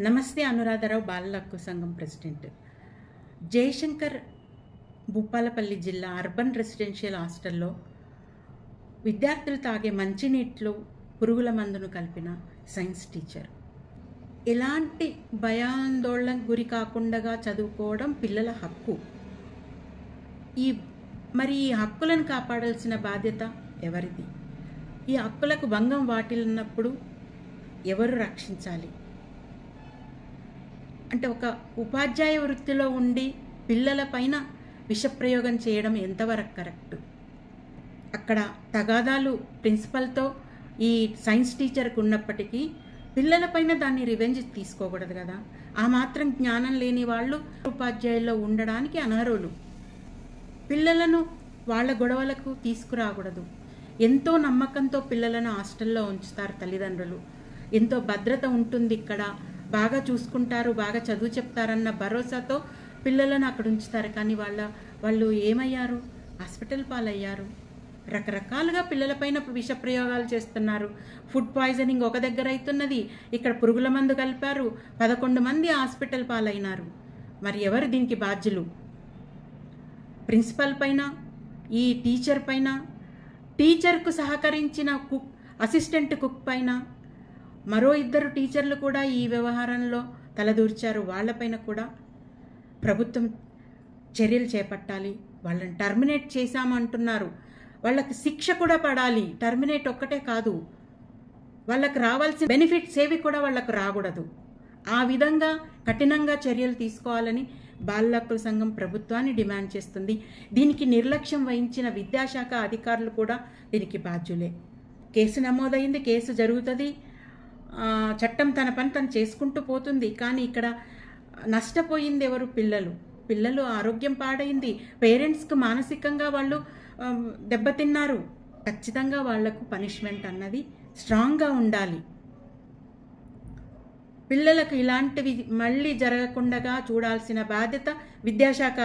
నమస్తే. అనురాధరావు, బాలల హక్కు సంఘం ప్రెసిడెంట్. జయశంకర్ భూపాలపల్లి జిల్లా అర్బన్ రెసిడెన్షియల్ హాస్టల్లో విద్యార్థులు తాగే మంచినీటిలో పురుగుల మందును కలిపిన సైన్స్ టీచర్. ఎలాంటి భయాందోళనకు గురి కాకుండా చదువుకోవడం పిల్లల హక్కు. ఈ హక్కులను కాపాడాల్సిన బాధ్యత ఎవరిది? ఈ హక్కులకు భంగం వాటిల్లినప్పుడు ఎవరు రక్షించాలి? అంటే ఒక ఉపాధ్యాయ వృత్తిలో ఉండి పిల్లలపైన విషప్రయోగం చేయడం ఎంతవరకు కరెక్ట్? అక్కడ తగాదాలు ప్రిన్సిపల్తో ఈ సైన్స్ టీచర్కి ఉన్నప్పటికీ పిల్లలపైన దాన్ని రివెంజ్ తీసుకోకూడదు కదా. ఆ మాత్రం జ్ఞానం లేని వాళ్ళు ఉపాధ్యాయుల్లో ఉండడానికి అనర్హులు. పిల్లలను వాళ్ళ గొడవలకు తీసుకురాకూడదు. ఎంతో నమ్మకంతో పిల్లలను హాస్టల్లో ఉంచుతారు తల్లిదండ్రులు. ఎంతో భద్రత ఉంటుంది, ఇక్కడ బాగా చూసుకుంటారు, బాగా చదువు చెప్తారన్న భరోసాతో పిల్లలను అక్కడ ఉంచుతారు. కానీ వాళ్ళు ఏమయ్యారు? హాస్పిటల్ పాలయ్యారు. రకరకాలుగా పిల్లలపైన విషప్రయోగాలు చేస్తున్నారు. ఫుడ్ పాయిజనింగ్ ఒక దగ్గర అవుతున్నది, ఇక్కడ పురుగుల మందు కలిపారు, 11 మంది హాస్పిటల్ పాలైనారు. మరి ఎవరు దీనికి బాధ్యులు? ప్రిన్సిపల్ పైన, ఈ టీచర్ పైన, టీచర్కు సహకరించిన అసిస్టెంట్ కుక్ పైన, మరో 2 టీచర్లు కూడా ఈ వ్యవహారంలో తలదూర్చారు. వాళ్ళపైన కూడా ప్రభుత్వం చర్యలు చేపట్టాలి. వాళ్ళని టర్మినేట్ చేశామంటున్నారు. వాళ్ళకి శిక్ష కూడా పడాలి. టర్మినేట్ ఒక్కటే కాదు, వాళ్ళకి రావాల్సిన బెనిఫిట్స్ ఏవి కూడా వాళ్ళకు రాకూడదు. ఆ విధంగా కఠినంగా చర్యలు తీసుకోవాలని బాలల హక్కుల సంఘం ప్రభుత్వాన్ని డిమాండ్ చేస్తుంది. దీనికి నిర్లక్ష్యం వహించిన విద్యాశాఖ అధికారులు కూడా దీనికి బాధ్యులే. కేసు నమోదైంది, కేసు జరుగుతుంది, చట్టం తన పని తను చేసుకుంటూ పోతుంది. కానీ ఇక్కడ నష్టపోయింది ఎవరు? పిల్లలు ఆరోగ్యం పాడైంది, పేరెంట్స్కి మానసికంగా వాళ్ళు దెబ్బతిన్నారు. ఖచ్చితంగా వాళ్లకు పనిష్మెంట్ అన్నది స్ట్రాంగ్గా ఉండాలి. పిల్లలకు ఇలాంటివి మళ్ళీ జరగకుండా చూడాల్సిన బాధ్యత విద్యాశాఖ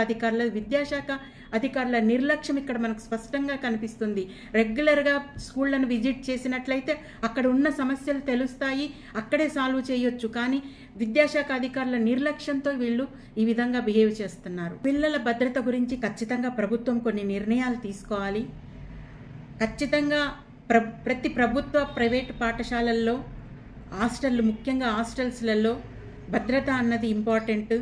అధికారుల నిర్లక్ష్యం ఇక్కడ మనకు స్పష్టంగా కనిపిస్తుంది. రెగ్యులర్గా స్కూళ్లను విజిట్ చేసినట్లయితే అక్కడ ఉన్న సమస్యలు తెలుస్తాయి, అక్కడే సాల్వ్ చేయొచ్చు. కానీ విద్యాశాఖ అధికారుల నిర్లక్ష్యంతో వీళ్ళు ఈ విధంగా బిహేవ్ చేస్తున్నారు. పిల్లల భద్రత గురించి ఖచ్చితంగా ప్రభుత్వం కొన్ని నిర్ణయాలు తీసుకోవాలి. ఖచ్చితంగా ప్రతి ప్రభుత్వ ప్రైవేటు పాఠశాలల్లో హాస్టళ్ళు, ముఖ్యంగా హాస్టల్స్లలో భద్రత అన్నది ఇంపార్టెంట్.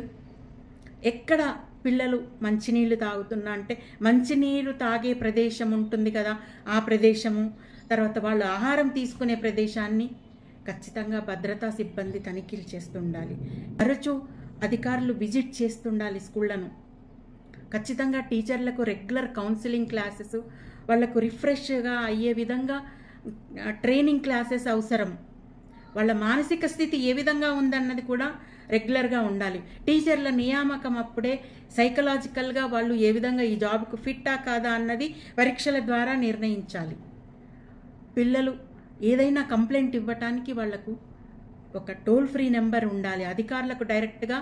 ఎక్కడ పిల్లలు మంచినీళ్ళు తాగుతున్నా అంటే మంచినీరు తాగే ప్రదేశం ఉంటుంది కదా, ఆ ప్రదేశము, తర్వాత వాళ్ళు ఆహారం తీసుకునే ప్రదేశాన్ని ఖచ్చితంగా భద్రతా సిబ్బంది తనిఖీలు చేస్తుండాలి. తరచూ అధికారులు విజిట్ చేస్తుండాలి స్కూళ్లను. ఖచ్చితంగా టీచర్లకు రెగ్యులర్ కౌన్సిలింగ్ క్లాసెస్, వాళ్లకు రిఫ్రెష్గా అయ్యే విధంగా ట్రైనింగ్ క్లాసెస్ అవసరం. వాళ్ళ మానసిక స్థితి ఏ విధంగా ఉందన్నది కూడా రెగ్యులర్గా ఉండాలి. టీచర్ల నియామకం అప్పుడే సైకలాజికల్గా వాళ్ళు ఏ విధంగా ఈ జాబ్కు ఫిట్టా కాదా అన్నది పరీక్షల ద్వారా నిర్ణయించాలి. పిల్లలు ఏదైనా కంప్లైంట్ ఇవ్వటానికి వాళ్లకు ఒక టోల్ ఫ్రీ నెంబర్ ఉండాలి, అధికారులకు డైరెక్ట్గా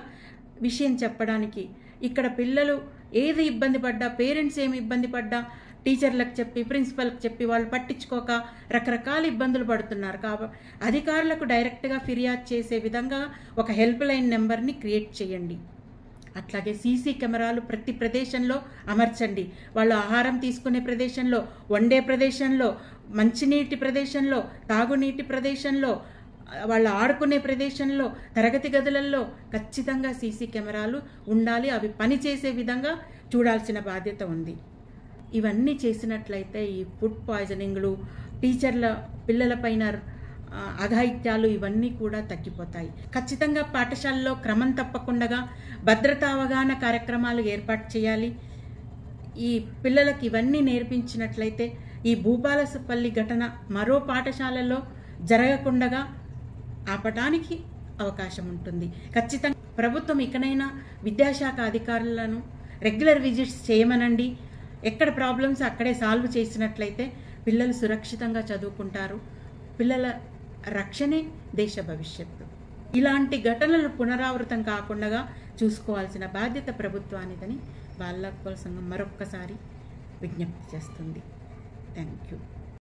విషయం చెప్పడానికి. ఇక్కడ పిల్లలు ఏది ఇబ్బంది పడ్డా, పేరెంట్స్ ఏమి ఇబ్బంది పడ్డా టీచర్లకు చెప్పి, ప్రిన్సిపల్కి చెప్పి వాళ్ళు పట్టించుకోక రకరకాల ఇబ్బందులు పడుతున్నారు. కాబట్టి అధికారులకు డైరెక్ట్గా ఫిర్యాదు చేసే విధంగా ఒక హెల్ప్ లైన్ నెంబర్ని క్రియేట్ చేయండి. అట్లాగే సీసీ కెమెరాలు ప్రతి ప్రదేశంలో అమర్చండి. వాళ్ళు ఆహారం తీసుకునే ప్రదేశంలో, వండే ప్రదేశంలో, మంచినీటి ప్రదేశంలో, తాగునీటి ప్రదేశంలో, వాళ్ళు ఆడుకునే ప్రదేశంలో, తరగతి గదులలో ఖచ్చితంగా సీసీ కెమెరాలు ఉండాలి. అవి పనిచేసే విధంగా చూడాల్సిన బాధ్యత ఉంది. ఇవన్నీ చేసినట్లయితే ఈ ఫుడ్ పాయిజనింగ్లు, టీచర్ల పిల్లలపైన అఘాయిత్యాలు ఇవన్నీ కూడా తగ్గిపోతాయి. ఖచ్చితంగా పాఠశాలలో క్రమం తప్పకుండా భద్రతా అవగాహన కార్యక్రమాలు ఏర్పాటు చేయాలి. ఈ పిల్లలకి ఇవన్నీ నేర్పించినట్లయితే ఈ భూపాలపల్లి ఘటన మరో పాఠశాలలో జరగకుండా ఆపటానికి అవకాశం ఉంటుంది. ఖచ్చితంగా ప్రభుత్వం ఇకనైనా విద్యాశాఖ అధికారులను రెగ్యులర్ విజిట్స్ చేయమనండి. ఎక్కడ ప్రాబ్లమ్స్ అక్కడే సాల్వ్ చేసినట్లయితే పిల్లలు సురక్షితంగా చదువుకుంటారు. పిల్లల రక్షణే దేశ భవిష్యత్తు. ఇలాంటి ఘటనలు పునరావృతం కాకుండా చూసుకోవాల్సిన బాధ్యత ప్రభుత్వానిదని బాలల హక్కుల సంఘం మరొక్కసారి విజ్ఞప్తి చేస్తుంది. Thank you.